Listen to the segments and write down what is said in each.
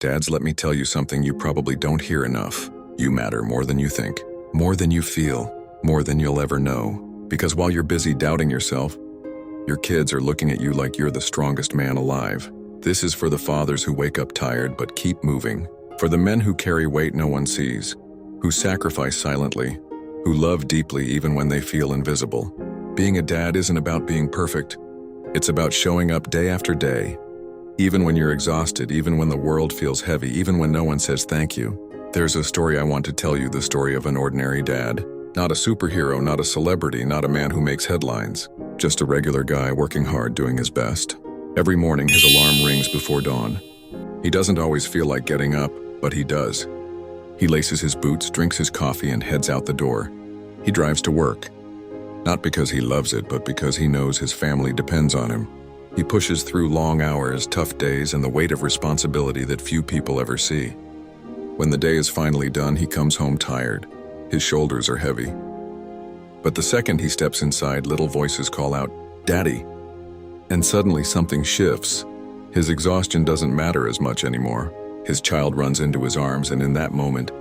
Dads, let me tell you something you probably don't hear enough. You matter more than you think, more than you feel, more than you'll ever know. Because while you're busy doubting yourself, your kids are looking at you like you're the strongest man alive. This is for the fathers who wake up tired but keep moving. For the men who carry weight no one sees, who sacrifice silently, who love deeply even when they feel invisible. Being a dad isn't about being perfect. It's about showing up day after day, even when you're exhausted, even when the world feels heavy, even when no one says thank you. There's a story I want to tell you, the story of an ordinary dad. Not a superhero, not a celebrity, not a man who makes headlines. Just a regular guy working hard, doing his best. Every morning his alarm rings before dawn. He doesn't always feel like getting up, but he does. He laces his boots, drinks his coffee, and heads out the door. He drives to work. Not because he loves it, but because he knows his family depends on him. He pushes through long hours, tough days, and the weight of responsibility that few people ever see. When the day is finally done, he comes home tired. His shoulders are heavy. But the second he steps inside, little voices call out, "Daddy!" And suddenly something shifts. His exhaustion doesn't matter as much anymore. His child runs into his arms, and in that moment,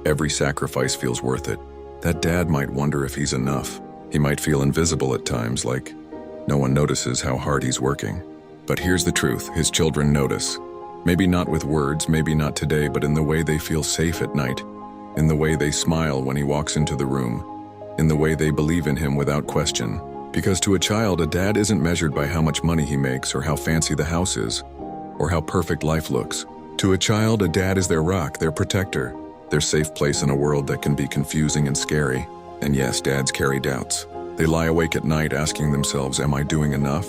every sacrifice feels worth it. That dad might wonder if he's enough. He might feel invisible at times, like no one notices how hard he's working. But here's the truth, his children notice. Maybe not with words, maybe not today, but in the way they feel safe at night, in the way they smile when he walks into the room, in the way they believe in him without question. Because to a child, a dad isn't measured by how much money he makes or how fancy the house is, or how perfect life looks. To a child, a dad is their rock, their protector, their safe place in a world that can be confusing and scary. And yes, dads carry doubts. They lie awake at night asking themselves, am I doing enough?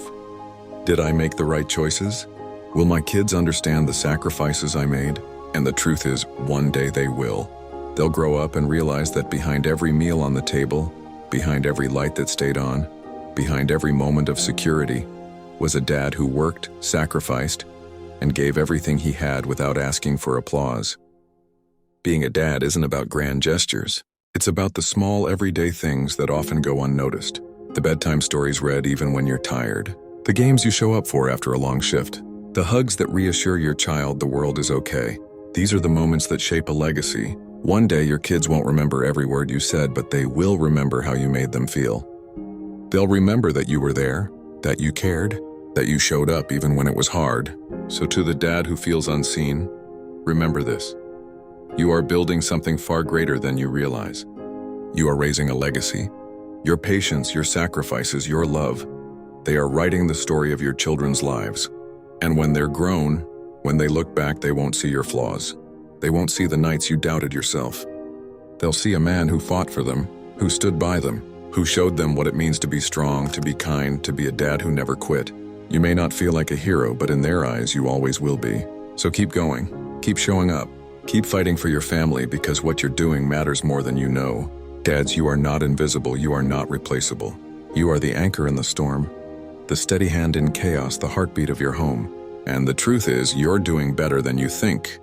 Did I make the right choices? Will my kids understand the sacrifices I made? And the truth is, one day they will. They'll grow up and realize that behind every meal on the table, behind every light that stayed on, behind every moment of security, was a dad who worked, sacrificed, and gave everything he had without asking for applause. Being a dad isn't about grand gestures. It's about the small, everyday things that often go unnoticed. The bedtime stories read even when you're tired. The games you show up for after a long shift. The hugs that reassure your child the world is okay. These are the moments that shape a legacy. One day your kids won't remember every word you said, but they will remember how you made them feel. They'll remember that you were there, that you cared, that you showed up even when it was hard. So to the dad who feels unseen, remember this. You are building something far greater than you realize. You are raising a legacy. Your patience, your sacrifices, your love, they are writing the story of your children's lives. And when they're grown, when they look back, they won't see your flaws. They won't see the nights you doubted yourself. They'll see a man who fought for them, who stood by them, who showed them what it means to be strong, to be kind, to be a dad who never quit. You may not feel like a hero, but in their eyes, you always will be. So keep going, keep showing up, keep fighting for your family, because what you're doing matters more than you know. Dads, you are not invisible, you are not replaceable. You are the anchor in the storm, the steady hand in chaos, the heartbeat of your home. And the truth is, you're doing better than you think.